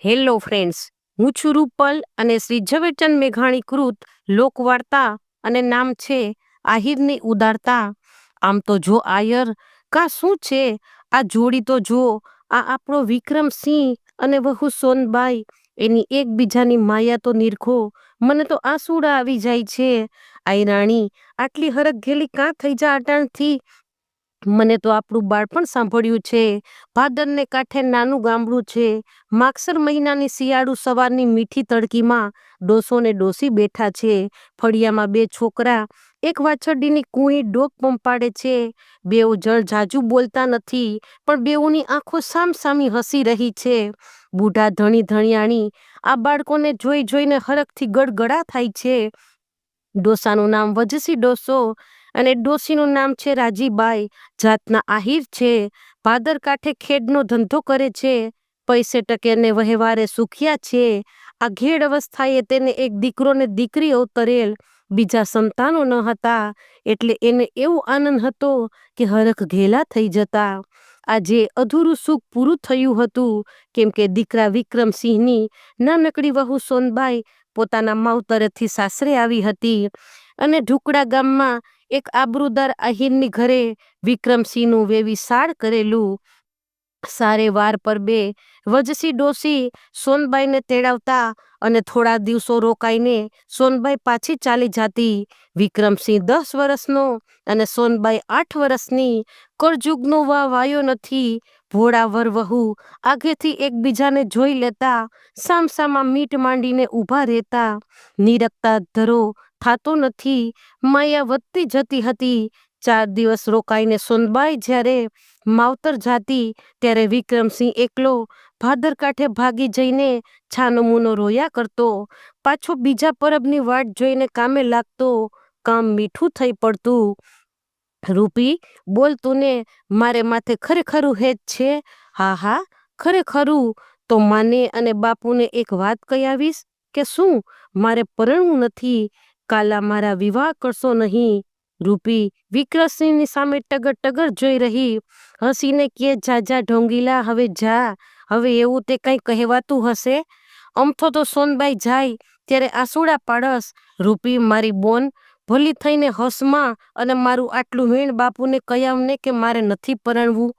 Hello friends, હું છું રૂપલ અને શ્રી ઝવેરચંદ મેઘાણી કૃત લોકવાર્તા અને નામ છે આહિરની ઉદારતા. આમ તો જો આયર કા શું છે આ જોડી, તો જો આ આપણો વિક્રમસિંહ અને વહુ સોનબાઈ, એની એકબીજાની માયા તો નિરખો. મને તો આંસુડા આવી જાય છે. આઈ રાણી, આટલી હરખ ઘેલી કાં થઈ જા અટાણથી? મને તો આપણું બાળપણ સાંભળ્યું છે. ભાદરને કાંઠે નાનું ગામડું છે. માગસર મહિનાની શિયાળુ સવારની મીઠી તડકીમાં ડોસો ને ડોસી બેઠા છે. ફળિયામાં બે છોકરા એક વાછરડીની કૂણી ડોક પંપાડે છે. બેઉ જળ જાજુ બોલતા નથી, પણ બેઉની આંખો સામસામી હસી રહી છે. બુઢા ધણી ધણિયાણી આ બાળકોને જોઈ જોઈને હરખથી ગડગડા થાય છે. ડોસાનું નામ વજસી ડોસો અને ડોસીનું નામ છે રાજીબાઈ. જાતના આહિર છે. ભાદર કાંઠે ખેડનો ધંધો કરે છે. પૈસે ટકે ને વહેવારે સુખિયા છે. આ ઘેડ અવસ્થાએ તેને એક દીકરો ને દીકરી અવતરેલ. બીજા સંતાનો ન હતા, એટલે એને એવો આનંદ હતો કે હરખ ઘેલા થઈ જતા. આજે અધૂરું સુખ પૂરું થયું હતું, કેમ કે દીકરા વિક્રમસિંહની નાનકડી વહુ સોનબાઈ પોતાના માવતરેથી સાસરે આવી હતી અને ઢુકડા ગામમાં એક આબરૂદાર આહિરની ઘરે વિક્રમસિંહનું વેવી સાળ કરેલું. સારે વાર પર બે વજસી ડોસી સોનબાઈને તેડાવતા અને થોડા દિવસો રોકાઈને સોનબાઈ પાછી ચાલી જાતી. વિક્રમસિંહ 10 વર્ષનો અને સોનબાઈ 8 વર્ષની. કળજુગનો વાયો નથી. ભોળા વર વહુ આગેથી એકબીજાને જોઈ લેતા સામસામા મીટ માંડીને ઊભા રહેતા. નિરખતા ધરો થાતો નથી. માયા વધતી જતી હતી. 4 દિવસ રોકાઈને સોનબાઈ જ્યારે માવતર જાતી, ત્યારે વિક્રમસિંહ એકલો ભાદર કાંઠે ભાગી જઈને છાનો મૂનો રોયા કરતો. પાછો બીજા પરબની વાટ જોઈને કામે લાગતો. કામ મીઠું થઈ પડતું. રૂપી, બોલ તુને મારે માથે ખરેખરું હેત છે? હા હા, ખરેખરું. તો માને અને બાપુને એક વાત કહી આવીશ. કે શું? મારે પરણવું નથી. કાલા મારા વિવાહ કરશો નહીં. રૂપી વિક્રમસિંહની સામે ટગર ટગર જોઈ રહી. હસીને કે જા ઢોંગીલા, હવે જા. હવે એવું તે કંઈ કહેવાતું હશે? અમથો તો સોનબાઈ જાય ત્યારે આંસુડા પાડસ. રૂપી મારી બોન, ભલી થઈને હસમાં અને મારું આટલું વીણ બાપુને કયાવને કે મારે નથી પરણવું.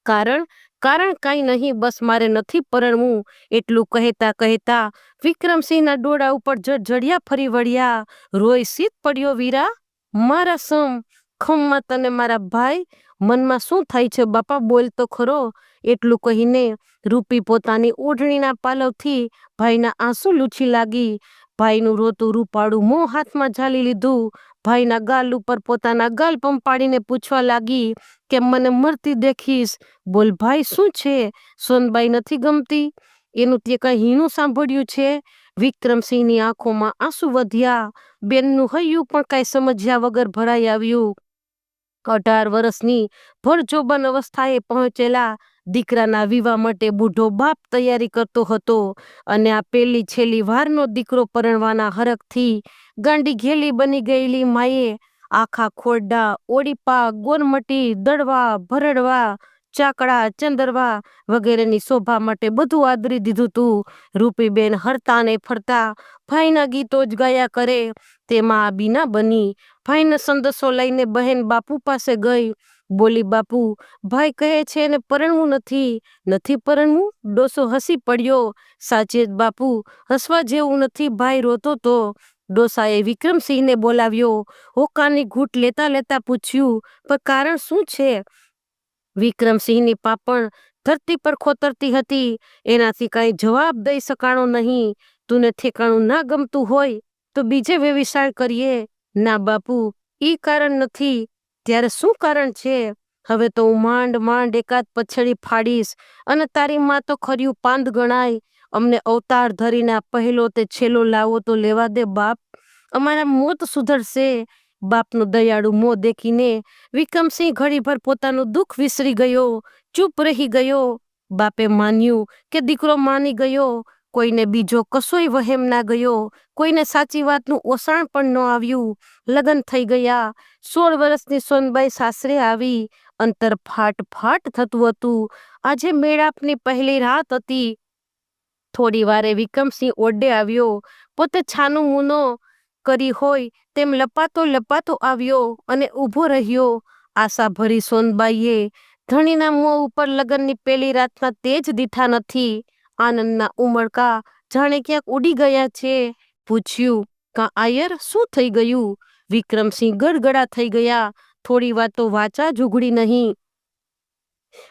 કારણ કારણ કાંઈ નહીં, બસ મારે નથી પરણવું. એટલું કહેતા કહેતા વિક્રમસિંહના ડોળા ઉપર જળજળિયા ફરી વળ્યા. રોય સીત પડ્યો વીરા, મારા સમ. ખમમાં તને મારા ભાઈ. મનમાં શું થાય છે બાપા, બોલ તો ખરો. એટલું કહીને રૂપી પોતાની ઓઢણીના પાલવથી ભાઈના આંસુ લૂછી લાગી. ભાઈનું રોતું રૂપાળું મોં હાથમાં ઝાલી લીધું. ભાઈના ગાલ ઉપર પોતાના ગાલ પંપાડીને પૂછવા લાગી કે મને મરતી દેખીશ? બોલ ભાઈ, શું છે? સોનબાઈ નથી ગમતી? એનું તે કઈ હીણું સાંભળ્યું છે? વિક્રમસિંહની આંખોમાં આંસુ વધ્યા. બેનનું હૈયું પણ કઈ સમજ્યા વગર ભરાઈ આવ્યું. 18 વર્ષની ભરજોબન અવસ્થાએ પહોંચેલા દીકરાના વિવાહ માટે બુઢો બાપ તૈયારી કરતો હતો અને આ પેલી છેલ્લી વારનો દીકરો પરણવાના હરખથી ગાંડી ઘેલી બની ગયેલી માએ આખા ખોરડા, ઓડીપા, ગોરમટી, દડવા, ભરડવા, ચાકડા, ચંદરવા વગેરેની શોભા માટે બધું આદરી દીધું તું. રૂપીબેન હરતા ને ફરતા ભાઈના ગીતો જ ગાયા કરે. તેમાં આ બીના બની. ભાઈને સંદેશો લઈને બહેન બાપુ પાસે ગઈ. બોલી, બાપુ, ભાઈ કહે છે એને પરણવું નથી. નથી પરણવું? ડોસો હસી પડ્યો. સાચે જ બાપુ, હસવા જેવું નથી. ભાઈ રોતો તો. ડોસાએ વિક્રમસિંહને બોલાવ્યો. હોકાની ઘૂંટ લેતા લેતા પૂછ્યું, પણ કારણ શું છે? વિક્રમસિંહની પાપણ ધરતી પર ખોતરતી હતી. એનાથી કાંઈ જવાબ દઈ શકાણો નહીં. તુને ઠેકાણું ના ગમતું હોય તો બીજે વ્યવસાય કરીએ. ના બાપુ, ઈ કારણ નથી. ત્યારે શું કારણ છે? હવે તો હું માંડ માંડ એકાદ પછડી ફાડીશ અને તારી માં તો ખર્યું પાંદ ગણાય. અમને અવતાર ધરીને પહેલો તે છેલ્લો લાવો તો લેવા દે બાપ. અમારા મોત સુધરશે. બાપનું દયાળુ મોં દેખીને વિક્રમસિંહ ઘડીભર પોતાનું દુઃખ વિસરી ગયો. ચૂપ રહી ગયો. બાપે માન્યું કે દીકરો માની ગયો. કોઈને બીજો કશોય વહેમ ના ગયો. કોઈને સાચી વાતનું ઓસાણ પણ ન આવ્યું. લગ્ન થઈ ગયા. 16 વર્ષની સોનબાઈ સાસરે આવી. અંતર ફાટ ફાટ થતું હતું. આજે મેળાપની પહેલી રાત હતી. થોડી વારે વિક્રમસિંહ ઓરડે આવ્યો. પોતે છાનું મૂનો કરી હોય તેમ લપાતો લપાતો આવ્યો અને ઊભો રહ્યો. આશાભરી સોનબાઈએ ધણીના મોં ઉપર લગ્નની પેલી રાતના તેજ દીઠા નથી. આનંદના ઉમળકા જાણે ક્યાંક ઉડી ગયા છે. પૂછ્યું, કા આયર, શું થઈ ગયું? વિક્રમસિંહ ગડગડા થઈ ગયા. થોડી વાર તો વાચા જ ઉઘડી નહીં.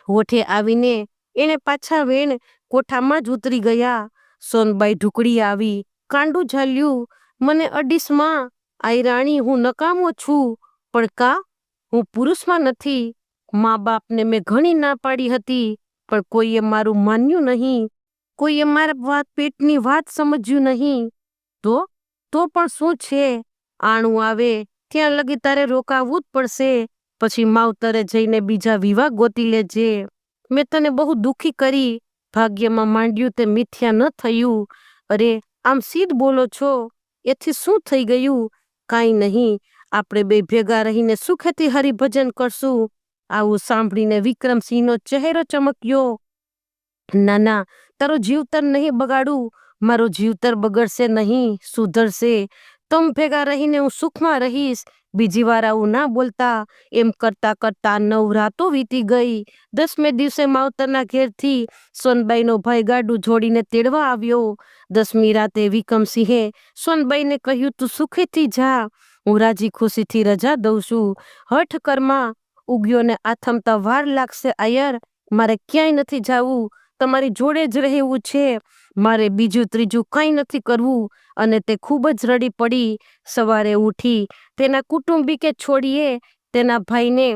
હોઠે આવીને એને પાછા વેણ કોઠામાં જ ઉતરી ગયા. સોનબાઈ ઢુકડી આવી, કાંડું ઝાલ્યું. મને અડીસમાં, આયરાણી, હું નકામો છું. પણ કા, હું પુરુષમાં નથી. મા બાપને મેં ઘણી ના પાડી હતી, પણ કોઈએ મારું માન્યું નહીં. કોઈએ મારા પેટની વાત સમજ્યું નહીં. તો પણ શું છે? આણું આવે ત્યાં લગી તારે રોકાવું જ પડશે. પછી માવતરે જઈને બીજા વિવાહ ગોતી લેજે. મેં તને બહુ દુઃખી કરી. ભાગ્યમાં માંડ્યું તે મિથ્યા ન થયું. અરે, આમ સીધ બોલો છો. એથી શું થઈ ગયું? કાંઈ નહીં, આપણે બે ભેગા રહીને સુખેથી હરિભજન કરશું. આવું સાંભળીને વિક્રમસિંહનો ચહેરો ચમક્યો. ના ના, તારો જીવતર નહીં બગાડું. મારો જીવતર બગડશે નહીં, સુધરશે. તમ ભેગા રહીને હું સુખમાં રહીશ. બીજી વાર આવું ના બોલતા. એમ કરતા કરતા 9 રાતો વીતી ગઈ. 10મે દિવસે માવતરના ઘેરથી સોનબાઈનો ભાઈ ગાડું જોડીને તેડવા આવ્યો. 10મી રાતે વિક્રમસિંહે સોનબાઈને કહ્યું, તું સુખેથી જા, હું રાજી ખુશીથી રજા દઉં છું. હઠ કરમાં ઉગ્યો ને આથમતા વાર લાગશે આયર. મારે ક્યાંય નથી જાવું, તમારી જોડે જ રહેવું છે. મારે બીજું ત્રીજું કંઈ નથી કરવું. અને તે ખૂબ જ રડી પડી. સવારે ઉઠી તેના કુટુંબિકે છોડીએ તેના ભાઈને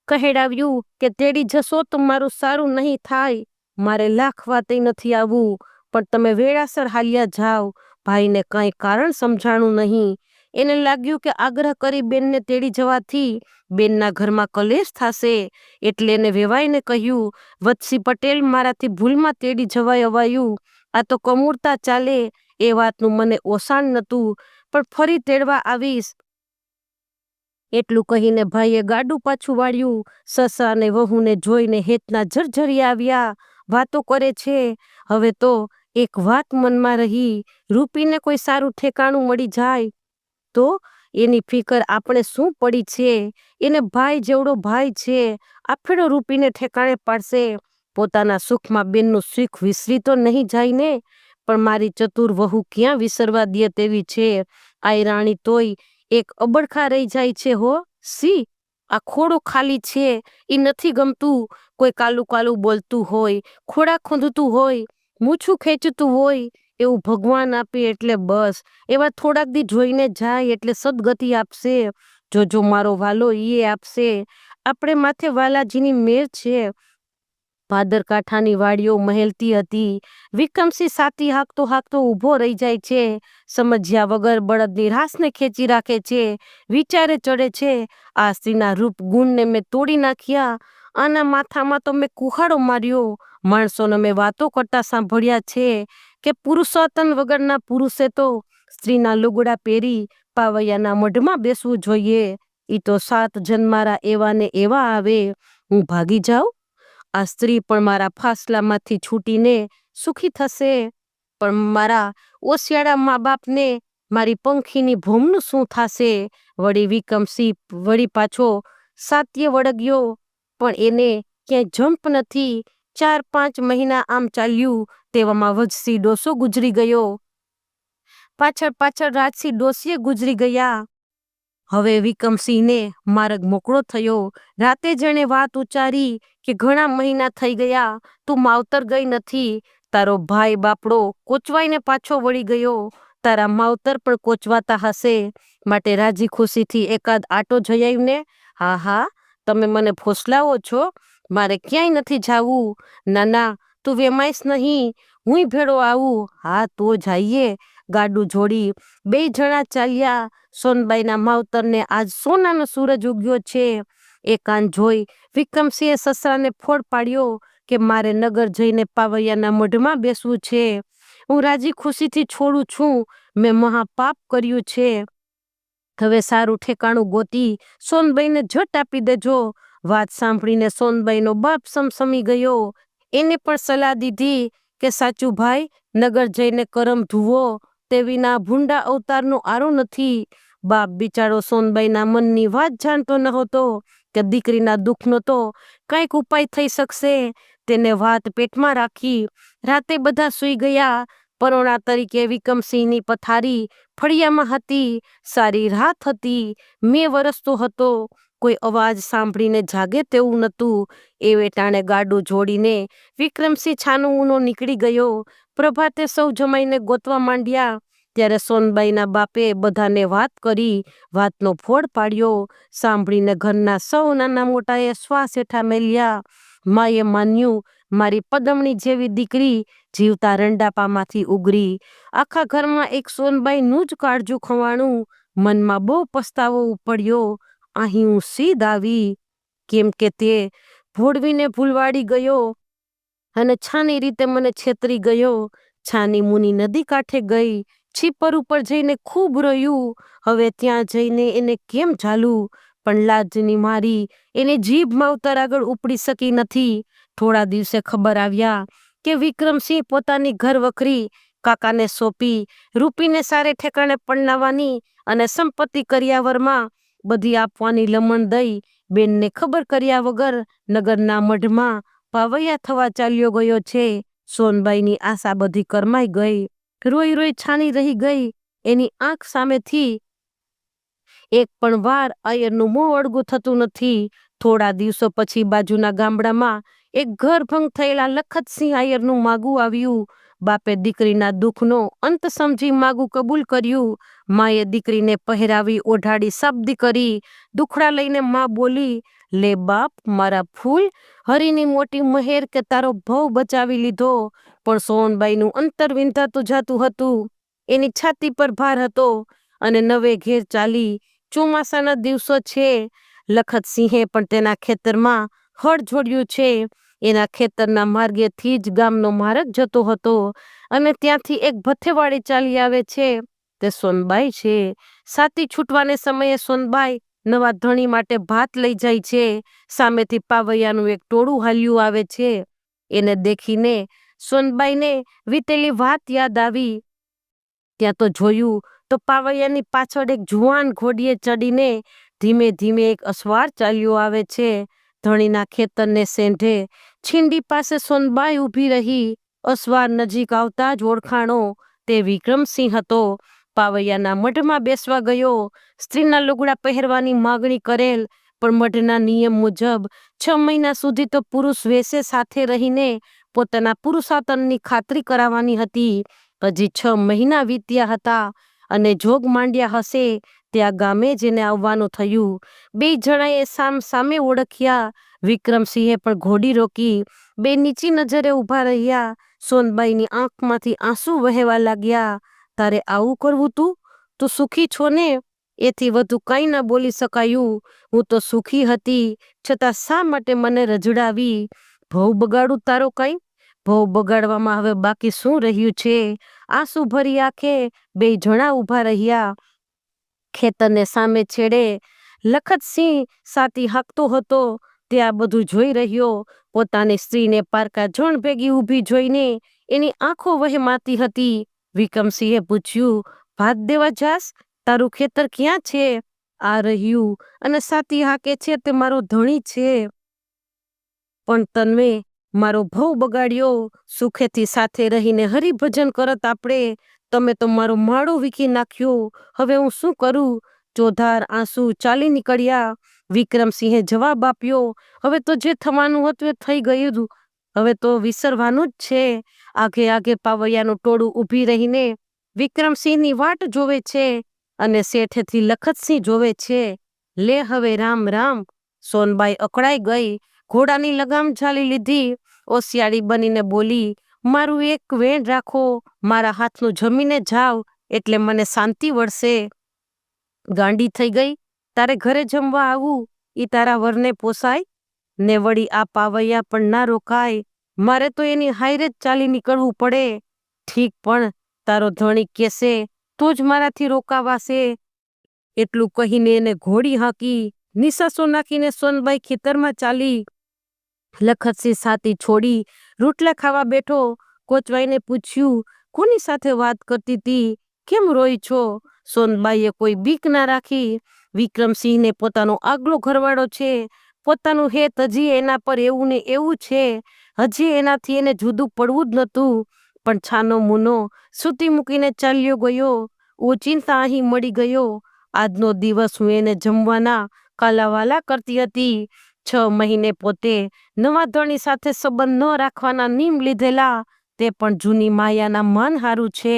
કહેડાવ્યું કે તેડી જશો તો મારું સારું નહીં થાય. મારે લાખ વાતે નથી આવવું, પણ તમે વેળાસર હાલ્યા જાઓ. ભાઈને કંઈ કારણ સમજાણું નહીં. એને લાગ્યું કે આગ્રહ કરી બેનને તેડી જવાથી બેનના ઘરમાં કલેશ થશે. એટલે એને વેવાઈને કહ્યું, વત્સી પટેલ, મારાથી ભૂલમાં તેડી જવાય અવાયું. આ તો કમૂરતા ચાલે. એ વાતનું મને ઓસાણ નહોતું, પણ ફરી તેડવા આવીશ. એટલું કહીને ભાઈએ ગાડું પાછું વાળ્યું. સસરા અને વહુને જોઈને હેતના ઝરઝરી આવ્યા. વાતો કરે છે. હવે તો એક વાત મનમાં રહી, રૂપીને કોઈ સારું ઠેકાણું મળી જાય તો એની ફિકર આપણે શું પડી છે? એને ભાઈ જેવડો ભાઈ છે. આફેડો રૂપીને ઠેકાણે પાડશે. પોતાના સુખમાં બેનનું સુખ વિસરી તો નહીં જાય ને? પણ મારી ચતુર વહુ ક્યાં વિસરવા દે તેવી છે. આયરાણી તોય એક અબડખા રહી જાય છે. હો સી, આ ખોડો ખાલી છે. એ નથી ગમતું. કોઈ કાલું કાલું બોલતું હોય, ખોડા ખૂંદતું હોય, મૂછું ખેંચતું હોય. એવું ભગવાન આપે એટલે બસ. એવા થોડાક દી જોઈને જાય એટલે સદગતિ આપશે. જોજો મારો વાલો એ આપશે. આપણે માથે વાલાજીની મેર છે. ભાદરકાંઠાની વાડીઓ મહેલતી હતી. વિક્રમસિંહ સાથી હાંકતો હાંકતો ઊભો રહી જાય છે. સમજ્યા વગર બળદની રાસને ખેંચી રાખે છે. વિચારે ચડે છે, આ સ્ત્રીના રૂપ ગુણને મેં તોડી નાખ્યા. આના માથામાં તો મેં કુહાડો માર્યો. માણસોને મેં વાતો કરતા સાંભળ્યા છે કે પુરુષોત્તમ વગરના પુરુષે તો સ્ત્રીના લુગડા પહેરી પાવૈયાના મઢમાં બેસવું જોઈએ. એ તો 7 જન્મારા એવા ને એવા આવે. હું ભાગી જાઉં, આ સ્ત્રી પણ મારા ફાસલામાંથી છૂટીને સુખી થશે. પણ મારા ઓશિયાળા મા બાપને મારી પંખીની ભૂમનું શું થશે? વળી વિક્રમસિંહ વળી પાછો સાત્ય વળગ્યો, પણ એને ક્યાંય જંપ નથી. 4-5 મહિના આમ ચાલ્યું. તેવામાં વજસી ડોસો ગુજરી ગયો. પાછળ પાછળ રાજસી ડોસીએ ગુજરી ગયા. હવે વિક્રમસિંહને માર્ગ મોકળો થયો. રાતે જેણે વાત ઉચ્ચારી કે ઘણા મહિના થઈ ગયા તું માવતર ગઈ નથી. તારો ભાઈ બાપડો કોચવાઈને પાછો વળી ગયો. તારા માવતર પણ કોચવાતા હશે. માટે રાજી ખુશીથી એકાદ આટો જઈ આવીને. હા હા, તમે મને ફોસલાવો છો. મારે ક્યાંય નથી જાવું. ના ના, તું વેમાઈશ નહીં, હુંય ભેળો આવું. હા તો જઈએ. ગાડું જોડી 2 જણા ચાલ્યા. સોનબાઈના માવતરને આજ સોનાનો સૂરજ ઉગ્યો છે. એ કાન જોઈ વિક્રમસિંહે સસરાને ફોડ પાડ્યો કે મારે નગર જઈને પાવૈયાના મઢમાં બેસવું છે. હું રાજી ખુશીથી છોડું છું. મેં મહાપાપ કર્યું છે. હવે સારું ઠેકાણું ગોતી સોનબાઈને ઝટ આપી દેજો. વાત સાંભળીને સોનબાઈનો બાપ સમસમી ગયો. એને પણ સલાહ દીધી કે સાચું ભાઈ, નગર જઈને કરમ ધુવો તે વિના ભૂંડા અવતારનો આરો નથી. બાપ બિચારો સોનબાઈના મનની વાત જાણતો નહોતો કે દીકરીના દુઃખનો તો કંઈક ઉપાય થઈ શકશે. તેને વાત પેટમાં રાખી રાતે બધા સૂઈ ગયા. પરોણા તરીકે વિક્રમસિંહની પથારી ફળિયામાં હતી. સારી રાત હતી. મે વરસતો હતો. કોઈ અવાજ સાંભળીને જાગે તેવું નહોતું. એ વેટાણે ગાડું જોડીને વિક્રમસિંહ છાનુંનો નીકળી ગયો. પ્રભાતે સૌ જમાઈને ગોતવા માંડ્યા. ત્યારે સોનબાઈના બાપે બધાને વાત કરી. વાતનો ફોડ પાડ્યો. સાંભળીને ઘરના સૌ નાના મોટાએ શ્વાસ હેઠા મેલ્યા. માએ માન્યું, મારી પદમણી જેવી દીકરી જીવતા રંડાપામાંથી ઉગરી. આખા ઘરમાં એક સોનબાઈનું જ કાળજું ખવાણું. મનમાં બહુ પસ્તાવો ઉપડ્યો. અહીં હું સીધ આવી, કેમ કે તે ભોળવીને ભૂલવાડી ગયો અને છાની રીતે મને છેતરી ગયો. છાની મુની નદી કાંઠે ગઈ. છીપર ઉપર જઈને ખૂબ રોયું. હવે ત્યાં જઈને એને કેમ ઝાલું, પણ લાજની મારી એની જીભ માવતર આગળ ઉપડી શકી નથી. થોડા દિવસે ખબર આવ્યા કે વિક્રમસિંહ પોતાની ઘર વખરી કાકાને સોંપી રૂપીને સારે ઠેકાણે પરણાવવાની અને સંપત્તિ કર્યાવરમાં બધી આપવાની લમણ દઈ બેનને ખબર કર્યા વગર નગરના મઢમાં પાવૈયા થવા ચાલ્યો ગયો છે. સોનબાઈની આશા બધી કરમાઈ ગઈ. રોઈ રોઈ છાની રહી ગઈ. એની આંખ સામેથી એક પણ વાર આયરનું મોં અળગું થતું નથી. થોડા દિવસો પછી બાજુના ગામડામાં એક ઘર ભંગ થયેલા લખતસિંહ આયરનું માગું આવ્યું. બાપે દીકરીના દુઃખનો અંત સમજી માગું કબૂલ કર્યું. માએ દીકરીને પહેરાવી ઓઢાડી શબ્દ કરી. દુખડા લઈને માં બોલી, લે બાપ મારા ફૂલ, હરીની મોટી મહેર કે તારો ભવ બચાવી લીધો. પણ સોનબાઈનું અંતર વિંધાતું જાતું હતું. એની છાતી પર ભાર હતો અને નવે ઘેર ચાલી. ચોમાસાના દિવસો છે. લખતસિંહે પણ તેના ખેતરમાં હળ જોડ્યું છે. એના ખેતરના માર્ગેથી જ ગામનો માર્ગ જતો હતો અને ત્યાંથી એક ભથ્થેવાળી ચાલી આવે છે. તે સોનબાઈ છે. સાતી છૂટવાને સમયે સોનબાઈ નવા ધણી માટે ભાત લઈ જાય છે. સામેથી પાવૈયાનું એક ટોળું હાલ્યું આવે છે. એને દેખીને સોનબાઈને વીતેલી વાત યાદ આવી. ત્યાં તો જોયું તો પાવૈયાની પાછળ એક જુવાન ઘોડીએ ચડીને ધીમે ધીમે એક અસવાર ચાલ્યો આવે છે. ધણીના ખેતરને સેંઢે છીંડી પાસે સોનબાઈ ઊભી રહી. અસવાર નજીક આવતા જ ઓળખાણો. તે વિક્રમસિંહ હતો. પાવૈયાના મઢમાં બેસવા ગયો. સ્ત્રીના લુગડા પહેરવાની માગણી કરેલ, પણ મઢના નિયમ મુજબ 6 મહિના સુધી તો પુરુષ વેશે સાથે રહીને પોતાના પુરુષાર્થની ખાતરી કરાવવાની હતી. હજી 6 મહિના વીત્યા હતા અને જોગ માંડ્યા હશે ત્યાં ગામે જેને આવવાનું થયું. 2 જણાએ સામે ઓળખ્યા. વિક્રમસિંહે પણ ઘોડી રોકી. 2 નીચી નજરે ઊભા રહ્યા. સોનબાઈની આંખમાંથી આંસુ વહેવા લાગ્યા. તારે આવું કરવું તું? તું સુખી છો ને? એથી વધુ કંઈ ન બોલી શકાયું. હું તો સુખી હતી, છતાં શા માટે મને રજડાવી? ભવ બગાડું તારો કંઈ? ભવ બગાડવામાં હવે બાકી શું રહ્યું છે? આંસુ ભરી આંખે 2 જણા ઊભા રહ્યા. ખેતરને સામે છેડે લખતસિંહ સાતી હાંકતો હતો. તે આ બધું જોઈ રહ્યો. પોતાની સ્ત્રીને પારકા જણ ભેગી ઊભી જોઈને એની આંખો વહેમાતી હતી. વિક્રમસિંહે પૂછ્યું, ભાત દેવા જાસ? તારું ખેતર ક્યાં છે? આ રહ્યું, અને સાતી હાકે છે તે મારો ધણી છે. પણ તન્મે મારો ભવ બગાડ્યો. સુખેથી સાથે રહીને હરિભજન કરત આપણે. તમે તો મારો માળો વીખી નાખ્યો. હવે હું શું કરું? ચોધાર આંસુ ચાલી નીકળ્યા. વિક્રમસિંહે જવાબ આપ્યો, હવે તો જે થવાનું હતું એ થઈ ગયું. હવે તો વિસરવાનું જ છે. આગે આગે પાવૈયાનું ટોળું ઊભી રહીને વિક્રમસિંહની વાટ જોવે છે અને શેઠેથી લખતસિંહ જોવે છે. લે હવે રામ રામ. સોનબાઈ અકળાઈ ગઈ. ઘોડાની લગામ ઝાલી લીધી. ઓશિયાળી બનીને બોલી, મારું એક વેણ રાખો. મારા હાથનું જમીને જાવ એટલે મને શાંતિ વળશે. ગાંડી થઈ ગઈ? તારે ઘરે જમવા આવું ઈ તારા વરને પોસાય ને? વળી આ પાવૈયા પણ ના રોકાય. મારે તો એની હાયરે જ ચાલી નીકળવું પડે. ઠીક, પણ તારો ધણી કેસે તો જ મારાથી રોકાવાશે. એટલું કહીને એને ઘોડી હાંકી. નિસાસો નાખીને સોનબાઈ ખેતરમાં ચાલી. લખતસિંહ સાતી છોડી રોટલા ખાવા બેઠો. કોચવાઈને પૂછ્યું, કોની સાથે વાત કરતી હતી? કેમ રોઈ છો? સોનબાઈએ કોઈ બીક ના રાખી. વિક્રમસિંહને પોતાનો આગલો ઘરવાળો છે, પોતાનું હેત હજી એના પર એવું ને એવું છે, હજી એનાથી એને જુદું પડવું જ નહોતું. પણ છાનો મુનો સૂતી મૂકીને ચાલ્યો ગયો. ઓચિંતા અહીં મળી ગયો. આજનો દિવસ હું એને જમવાના કાલાવાલા કરતી હતી. 6 મહિને પોતે નવા ધણી સાથે સંબંધ ન રાખવાના નિયમ લીધેલા, તે પણ જૂની માયાના માન હારું છે.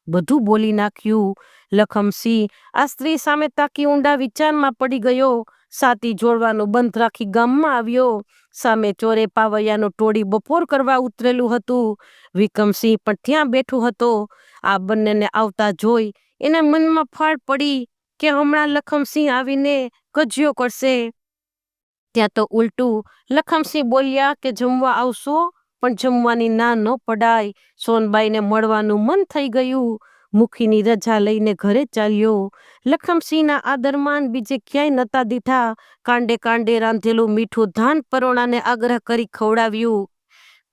બધું બોલી નાખ્યું. લખમસિંહ આ સ્ત્રી સામે તાકી ઊંડા વિચારમાં પડી ગયો. સાતી જોડવાનું બંધ રાખી ગામમાં આવ્યો. સામે ચોરે પાવૈયાનું ટોળી બપોર કરવા ઉતરેલું હતું. વિક્રમસિંહ પણ ત્યાં બેઠો હતો. આ બંનેને આવતા જોઈ એના મનમાં ફાળ પડી કે હમણાં લખમસિંહ આવીને કજિયો કરશે. ત્યાં તો ઉલટું લખમસિંહ બોલ્યા કે જમવા આવશો? પણ જમવાની ના ન પડાય. સોનબાઈને મળવાનું મન થઈ ગયું. મુખીની રજા લઈને ઘરે ચાલ્યો. લખમસિંહના આદરમાન બીજે ક્યાંય નતા દીઠા. કાંડે કાંડે રાંધેલું મીઠું ધાન પરોણાને આગ્રહ કરી ખવડાવ્યું.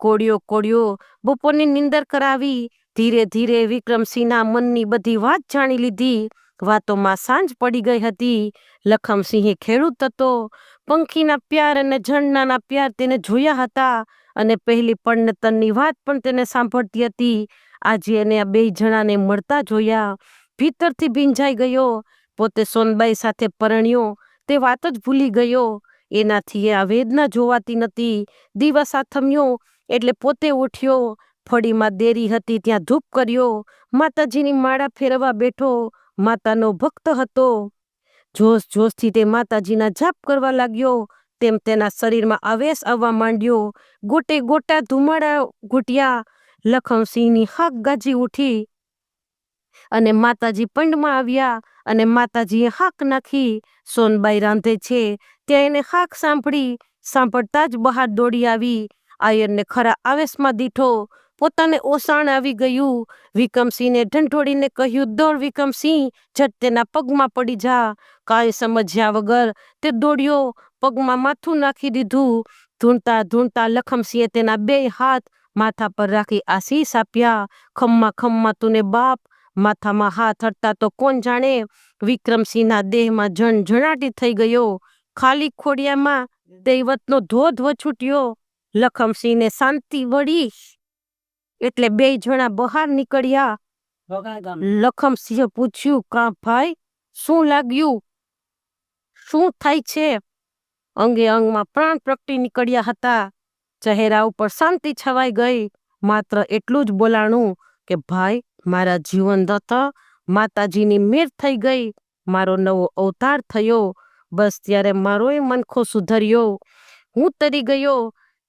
કોળિયો બપોરની નીંદર કરાવી. ધીરે ધીરે વિક્રમસિંહના મનની બધી વાત જાણી લીધી. વાતોમાં સાંજ પડી ગઈ હતી. લખમસિંહ ખેડૂત હતો. પંખીના પ્યાર અને ઝંડનાના પ્યાર તેને જોયા હતા, અને પહેલી પડતરની વાત પણ તેને સાંભળતી હતી. આજે એને આ 2 જણાને મળતા જોયા. ભીતરથી ભીંજાઈ ગયો. પોતે સોનબાઈ સાથે પરણ્યો તે વાત જ ભૂલી ગયો. એનાથી આ વેદના જોવાતી નથી. દિવસ આથમ્યો એટલે પોતે ઉઠ્યો. ફળીમાં દેરી હતી ત્યાં ધૂપ કર્યો. માતાજીની માળા ફેરવા બેઠો. માતાનો ભક્ત હતો. જોશથી તે માતાજીના જાપ કરવા લાગ્યો. તેમ તેના શરીરમાં આવેશ આવવા માંડ્યો. ગોટે ગોટા ધુમાડા ઘૂટ્યા. લખમસિંહની હાક ગાજી ઉઠી અને માતાજી પંડમાં આવ્યા, અને માતાજીએ હાક નાખી. સોનબાઈ રાંધે છે ત્યાં એને હાક સાંભળતા જ બહાર દોડી આવી. આયરને ખરા આવેશમાં દીઠો. પોતાને ઓસાણ આવી ગયું. વિક્રમસિંહને ઢંઢોળીને કહ્યું, દોડ વિક્રમસિંહ, ઝટ તેના પગમાં પડી જા. કાંઈ સમજ્યા વગર તે દોડ્યો. પગમાં માથું નાખી દીધું. ધૂણતા લખમસિંહે તેના 2 હાથ માથા પર રાખી આશીષ આપ્યા. ખમ્મા તુને બાપ. માથામાં હાથ હટતા તો કોણ જાણે વિક્રમસિંહના દેહમાં ઝણઝણાટી થઈ ગયો. ખાલી ખોડિયામાં દૈવતનો ધોધ વછૂટ્યો. લખમસિંહને શાંતિ વળી એટલે 2 જણા બહાર નીકળ્યા. લખમસિંહે પૂછ્યું, કા ભાઈ, શું લાગ્યું? શું થાય છે? અંગે અંગમાં પ્રાણ પ્રગટી નીકળ્યા હતા. ચહેરા ઉપર શાંતિ છવાઈ ગઈ. માત્ર એટલું જ બોલાણું કે ભાઈ, મારા જીવનદત્ત માતાજીની મેર થઈ ગઈ. મારો નવો અવતાર થયો. બસ ત્યારે મારોય મનખો સુધર્યો. હું તરી ગયો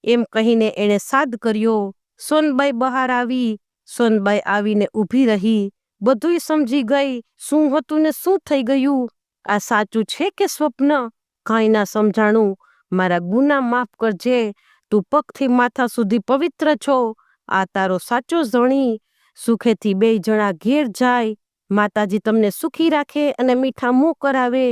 એમ કહીને એણે સાદ કર્યો. સોનબાઈ બહાર આવી. સોનબાઈ આવીને ઊભી રહી. બધુંય સમજી ગઈ. શું હતું ને શું થઈ ગયું? આ સાચું છે કે સ્વપ્ન? કાંઈ ના સમજાણું. મારા ગુના માફ કરજે. તું પગથી માથા સુધી પવિત્ર છો. આ તારો સાચો ધણી. સુખેથી 2 જણા ઘેર જાય. માતાજી તમને સુખી રાખે અને મીઠા મું કરાવે.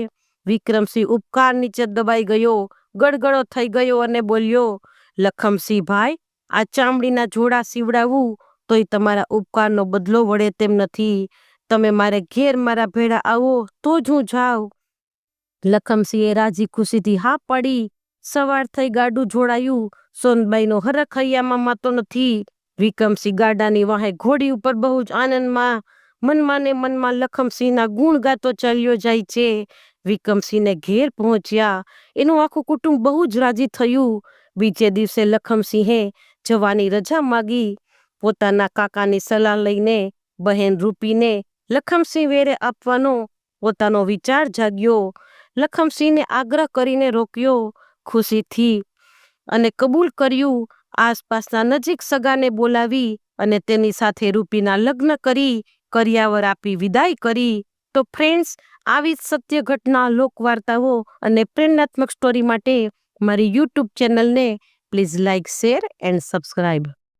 વિક્રમસિંહ ઉપકાર નીચે દબાઈ ગયો. ગળગળો થઈ ગયો અને બોલ્યો, લખમસિંહ ભાઈ, આ ચામડીના જોડા સીવડાવું તોય તમારા ઉપકારનો બદલો વળે તેમ નથી. તમે મારે ઘેર મારા ભેળા આવો તો જ હું જાઉં. લખમસિંહે રાજી ખુશીથી હા પાડી. સવાર થઈ ગાડું જોડાયું. સોનબાઈનો હરખ હૈયામાં માતો નથી. વિક્રમસિંહ ગાડાની વાહે ઘોડી ઉપર બહુ જ આનંદમાં મનમાં ને મનમાં લખમસિંહના ગુણ ગાતો ચાલ્યો જાય છે. વિક્રમસિંહને ઘેર પહોંચ્યા. એનું આખું કુટુંબ બહુ જ રાજી થયું. બીજે દિવસે લખમસિંહે જવાની રજા માગી. પોતાના કાકાની સલાહ લઈને બહેન રૂપીને લખમસિંહ વેરે આપવાનો પોતાનો વિચાર જાગ્યો. લખમસિંહને આગ્રહ કરીને રોક્યો. ખુશીથી અને કબૂલ કર્યું. આસપાસના નજીક સગાને બોલાવી અને તેની સાથે રૂપીના લગ્ન કરી કરિયાવર આપી વિદાય કરી. તો ફ્રેન્ડ્સ, આવી સત્ય ઘટના, લોકવાર્તાઓ અને પ્રેરણાત્મક સ્ટોરી માટે મારી YouTube ચેનલને please like, share and subscribe.